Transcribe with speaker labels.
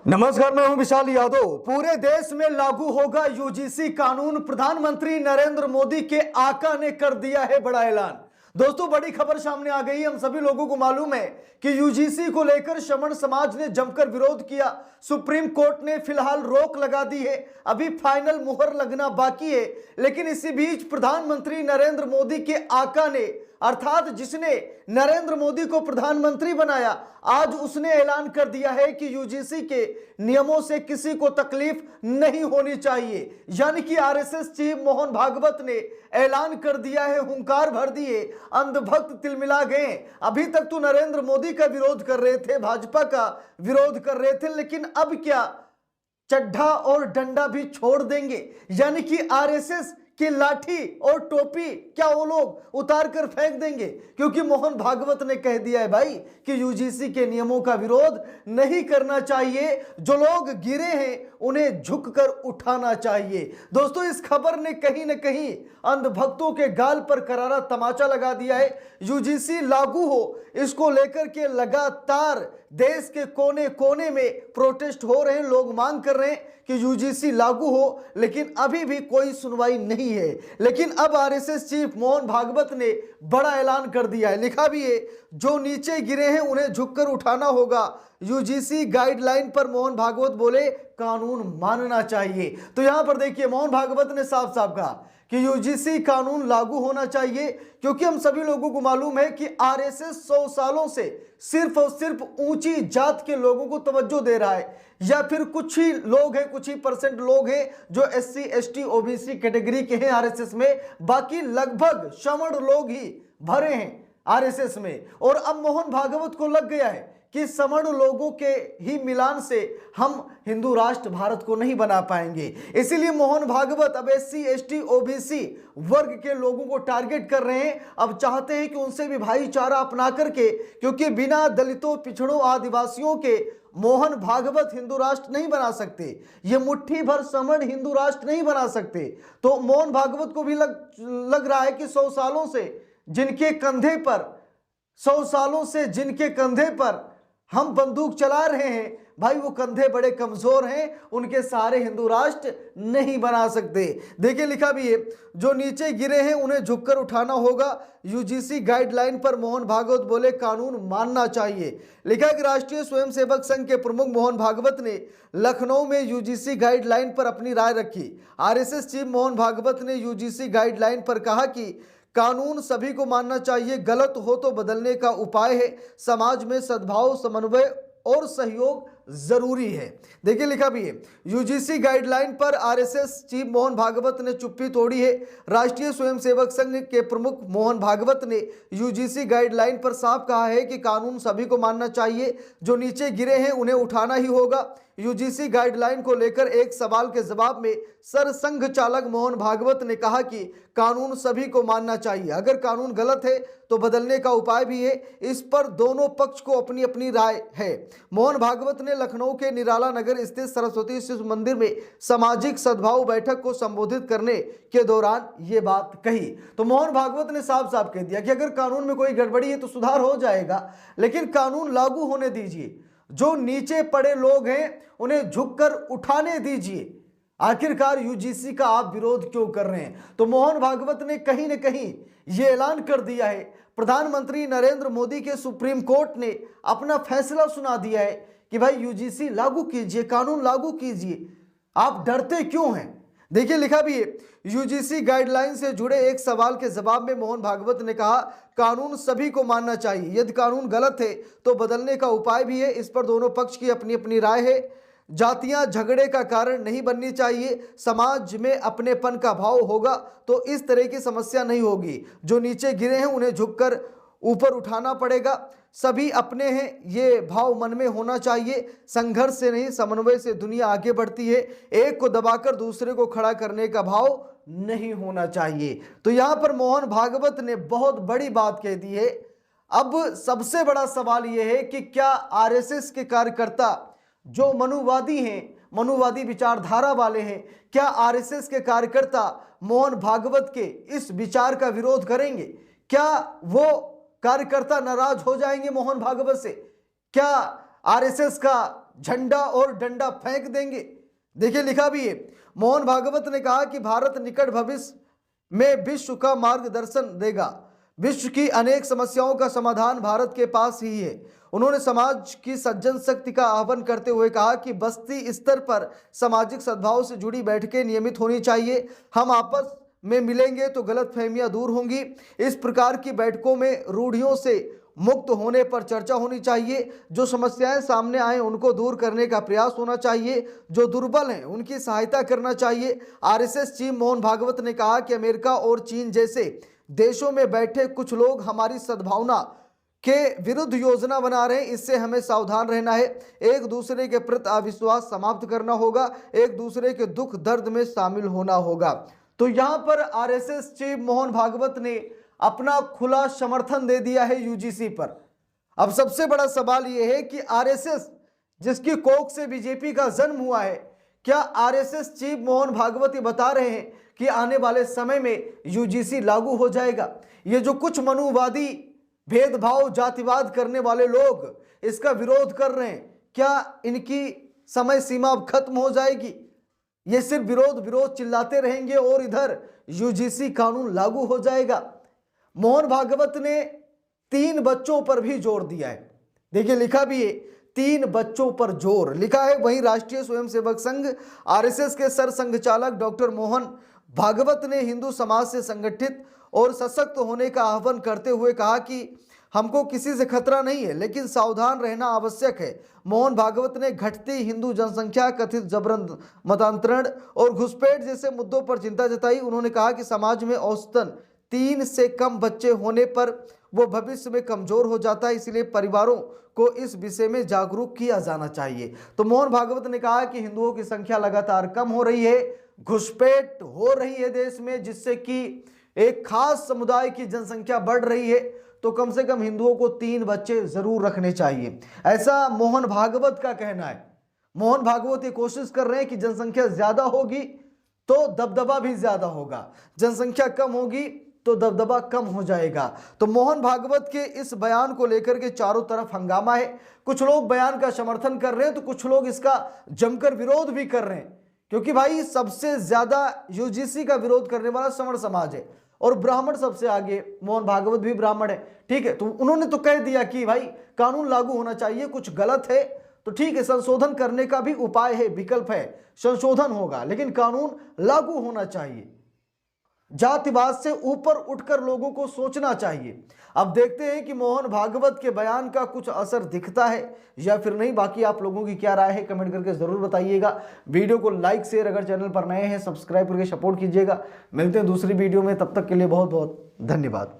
Speaker 1: नमस्कार, मैं हूं विशाल यादव। पूरे देश में लागू होगा यूजीसी कानून। प्रधानमंत्री नरेंद्र मोदी के आका ने कर दिया है बड़ा ऐलान। दोस्तों, बड़ी खबर सामने आ गई। हम सभी लोगों को मालूम है कि यूजीसी को लेकर श्रमण समाज ने जमकर विरोध किया। सुप्रीम कोर्ट ने फिलहाल रोक लगा दी है, अभी फाइनल मुहर लगना बाकी है। लेकिन इसी बीच प्रधानमंत्री नरेंद्र मोदी के आका ने, अर्थात जिसने नरेंद्र मोदी को प्रधानमंत्री बनाया, आज उसने ऐलान कर दिया है कि यूजीसी के नियमों से किसी को तकलीफ नहीं होनी चाहिए। यानी कि आरएसएस चीफ मोहन भागवत ने ऐलान कर दिया है, हुंकार भर दिए, अंधभक्त तिलमिला गए। अभी तक तो नरेंद्र मोदी का विरोध कर रहे थे, भाजपा का विरोध कर रहे थे, लेकिन अब क्या चड्ढा और डंडा भी छोड़ देंगे? यानी कि आरएसएस की लाठी और टोपी क्या वो लोग उतार कर फेंक देंगे? क्योंकि मोहन भागवत ने कह दिया है भाई कि यूजीसी के नियमों का विरोध नहीं करना चाहिए, जो लोग गिरे हैं उन्हें झुककर उठाना चाहिए। दोस्तों, इस खबर ने कहीं न कहीं अंधभक्तों के गाल पर करारा तमाचा लगा दिया है। यूजीसी लागू हो, इसको लेकर के लगातार देश के कोने कोने में प्रोटेस्ट हो रहे हैं। लोग मांग कर रहे हैं कि यूजीसी लागू हो, लेकिन अभी भी कोई सुनवाई नहीं है। लेकिन अब आरएसएस चीफ मोहन भागवत ने बड़ा ऐलान कर दिया है। लिखा भी है, जो नीचे गिरे हैं उन्हें झुककर उठाना होगा। यूजीसी गाइडलाइन पर मोहन भागवत बोले, कानून मानना चाहिए। तो यहां पर देखिए, मोहन भागवत ने साफ साफ कहा कि यूजीसी कानून लागू होना चाहिए, क्योंकि हम सभी लोगों को मालूम है कि आरएसएस 100 सालों से सिर्फ और सिर्फ ऊंची जात के लोगों को तवज्जो दे रहा है, या फिर कुछ ही लोग हैं, कुछ ही परसेंट लोग हैं जो एससी एसटी ओबीसी कैटेगरी के हैं आरएसएस में। बाकी लगभग श्रमण लोग ही भरे हैं आरएसएस में। और अब मोहन भागवत को लग गया है कि समण लोगों के ही मिलान से हम हिंदू राष्ट्र भारत को नहीं बना पाएंगे। इसीलिए मोहन भागवत अब एससी एसटी ओबीसी वर्ग के लोगों को टारगेट कर रहे हैं। अब चाहते हैं कि उनसे भी भाईचारा अपना करके, क्योंकि बिना दलितों, पिछड़ों, आदिवासियों के मोहन भागवत हिंदू राष्ट्र नहीं बना सकते। ये मुट्ठी भर समण हिंदू राष्ट्र नहीं बना सकते। तो मोहन भागवत को भी लग रहा है कि 100 सालों से जिनके कंधे पर हम बंदूक चला रहे हैं, भाई वो कंधे बड़े कमजोर हैं, उनके सारे हिंदू राष्ट्र नहीं बना सकते। देखिए, लिखा भी है, जो नीचे गिरे हैं उन्हें झुककर उठाना होगा। यूजीसी गाइडलाइन पर मोहन भागवत बोले, कानून मानना चाहिए। लिखा है कि राष्ट्रीय स्वयंसेवक संघ के प्रमुख मोहन भागवत ने लखनऊ में यूजीसी गाइडलाइन पर अपनी राय रखी। आरएसएस चीफ मोहन भागवत ने यूजीसी गाइडलाइन पर कहा कि कानून सभी को मानना चाहिए, गलत हो तो बदलने का उपाय है। समाज में सद्भाव, समन्वय और सहयोग जरूरी है। देखिए, लिखा भी है, यूजीसी गाइडलाइन पर आरएसएस चीफ मोहन भागवत ने चुप्पी तोड़ी है। राष्ट्रीय स्वयंसेवक संघ के प्रमुख मोहन भागवत ने यूजीसी गाइडलाइन पर साफ कहा है कि कानून सभी को मानना चाहिए, जो नीचे गिरे हैं उन्हें उठाना ही होगा। यूजीसी गाइडलाइन को लेकर एक सवाल के जवाब में सरसंघ चालक मोहन भागवत ने कहा कि कानून सभी को मानना चाहिए, अगर कानून गलत है तो बदलने का उपाय भी है। इस पर दोनों पक्ष को अपनी अपनी राय है। मोहन भागवत ने लखनऊ के निराला नगर स्थित सरस्वती शिशु मंदिर में सामाजिक सद्भाव बैठक को संबोधित करने के दौरान ये बात कही। तो मोहन भागवत ने साफ साफ कह दिया कि अगर कानून में कोई गड़बड़ी है तो सुधार हो जाएगा, लेकिन कानून लागू होने दीजिए। जो नीचे पड़े लोग हैं उन्हें झुककर उठाने दीजिए। आखिरकार यूजीसी का आप विरोध क्यों कर रहे हैं? तो मोहन भागवत ने कहीं न कहीं ये ऐलान कर दिया है। प्रधानमंत्री नरेंद्र मोदी के सुप्रीम कोर्ट ने अपना फैसला सुना दिया है कि भाई यूजीसी लागू कीजिए, कानून लागू कीजिए, आप डरते क्यों हैं? देखिए, लिखा भी है, यूजीसी गाइडलाइन से जुड़े एक सवाल के जवाब में मोहन भागवत ने कहा, कानून सभी को मानना चाहिए, यदि कानून गलत है तो बदलने का उपाय भी है। इस पर दोनों पक्ष की अपनी अपनी राय है। जातियां झगड़े का कारण नहीं बननी चाहिए। समाज में अपनेपन का भाव होगा तो इस तरह की समस्या नहीं होगी। जो नीचे गिरे हैं उन्हें झुककर ऊपर उठाना पड़ेगा। सभी अपने हैं, ये भाव मन में होना चाहिए। संघर्ष से नहीं, समन्वय से दुनिया आगे बढ़ती है। एक को दबाकर दूसरे को खड़ा करने का भाव नहीं होना चाहिए। तो यहां पर मोहन भागवत ने बहुत बड़ी बात कह दी है। अब सबसे बड़ा सवाल यह है कि क्या आरएसएस के कार्यकर्ता जो मनुवादी हैं, मनुवादी विचारधारा वाले हैं, क्या आरएसएस के कार्यकर्ता मोहन भागवत के इस विचार का विरोध करेंगे? क्या वो कार्यकर्ता नाराज हो जाएंगे मोहन भागवत से? क्या आरएसएस का झंडा और डंडा फेंक देंगे। देखिए लिखा भी है, मोहन भागवत ने कहा कि भारत निकट भविष्य में विश्व का मार्गदर्शन देगा। विश्व की अनेक समस्याओं का समाधान भारत के पास ही है। उन्होंने समाज की सज्जन शक्ति का आह्वान करते हुए कहा कि बस्ती स्तर पर सामाजिक सद्भाव से जुड़ी बैठकें नियमित होनी चाहिए। हम आपस में मिलेंगे तो गलतफहमियां दूर होंगी। इस प्रकार की बैठकों में रूढ़ियों से मुक्त होने पर चर्चा होनी चाहिए। जो समस्याएं सामने आए उनको दूर करने का प्रयास होना चाहिए। जो दुर्बल हैं उनकी सहायता करना चाहिए। आरएसएस चीफ मोहन भागवत ने कहा कि अमेरिका और चीन जैसे देशों में बैठे कुछ लोग हमारी सद्भावना के विरुद्ध योजना बना रहे हैं। इससे हमें सावधान रहना है। एक दूसरे के प्रति अविश्वास समाप्त करना होगा। एक दूसरे के दुख दर्द में शामिल होना होगा। तो यहां पर आरएसएस चीफ मोहन भागवत ने अपना खुला समर्थन दे दिया है यूजीसी पर। अब सबसे बड़ा सवाल यह है कि आरएसएस जिसकी कोख से बीजेपी का जन्म हुआ है, क्या आरएसएस चीफ मोहन भागवत ये बता रहे हैं कि आने वाले समय में यूजीसी लागू हो जाएगा? ये जो कुछ मनुवादी भेदभाव जातिवाद करने वाले लोग इसका विरोध कर रहे हैं, क्या इनकी समय सीमा अब खत्म हो जाएगी? ये सिर्फ विरोध चिल्लाते रहेंगे और इधर यूजीसी कानून लागू हो जाएगा? मोहन भागवत ने 3 बच्चों पर भी जोर दिया है। देखिए लिखा भी है, 3 बच्चों पर जोर लिखा है। वहीं राष्ट्रीय स्वयंसेवक संघ आरएसएस के सरसंघ चालक डॉक्टर मोहन भागवत ने हिंदू समाज से संगठित और सशक्त होने का आह्वान करते हुए कहा कि हमको किसी से खतरा नहीं है, लेकिन सावधान रहना आवश्यक है। मोहन भागवत ने घटती हिंदू जनसंख्या, कथित जबरन मतांतरण और घुसपैठ जैसे मुद्दों पर चिंता जताई। उन्होंने कहा कि समाज में औसतन 3 से कम बच्चे होने पर वो भविष्य में कमजोर हो जाता है, इसलिए परिवारों को इस विषय में जागरूक किया जाना चाहिए। तो मोहन भागवत ने कहा कि हिंदुओं की संख्या लगातार कम हो रही है, घुसपैठ हो रही है देश में, जिससे कि एक खास समुदाय की जनसंख्या बढ़ रही है। तो कम से कम हिंदुओं को 3 बच्चे जरूर रखने चाहिए, ऐसा मोहन भागवत का कहना है। मोहन भागवत ये कोशिश कर रहे हैं कि जनसंख्या ज्यादा होगी तो दबदबा भी ज्यादा होगा, जनसंख्या कम होगी तो दबदबा कम हो जाएगा। तो मोहन भागवत के इस बयान को लेकर के चारों तरफ हंगामा है। कुछ लोग बयान का समर्थन कर रहे हैं तो कुछ लोग इसका जमकर विरोध भी कर रहे हैं, क्योंकि भाई सबसे ज्यादा यूजीसी का विरोध करने वाला सवर्ण समाज है और ब्राह्मण सबसे आगे। मोहन भागवत भी ब्राह्मण है, ठीक है। तो उन्होंने तो कह दिया कि भाई कानून लागू होना चाहिए, कुछ गलत है तो ठीक है, संशोधन करने का भी उपाय है, विकल्प है, संशोधन होगा, लेकिन कानून लागू होना चाहिए। जातिवाद से ऊपर उठकर लोगों को सोचना चाहिए। अब देखते हैं कि मोहन भागवत के बयान का कुछ असर दिखता है या फिर नहीं। बाकी आप लोगों की क्या राय है कमेंट करके जरूर बताइएगा। वीडियो को लाइक शेयर, अगर चैनल पर नए हैं सब्सक्राइब करके सपोर्ट कीजिएगा। मिलते हैं दूसरी वीडियो में, तब तक के लिए बहुत बहुत धन्यवाद।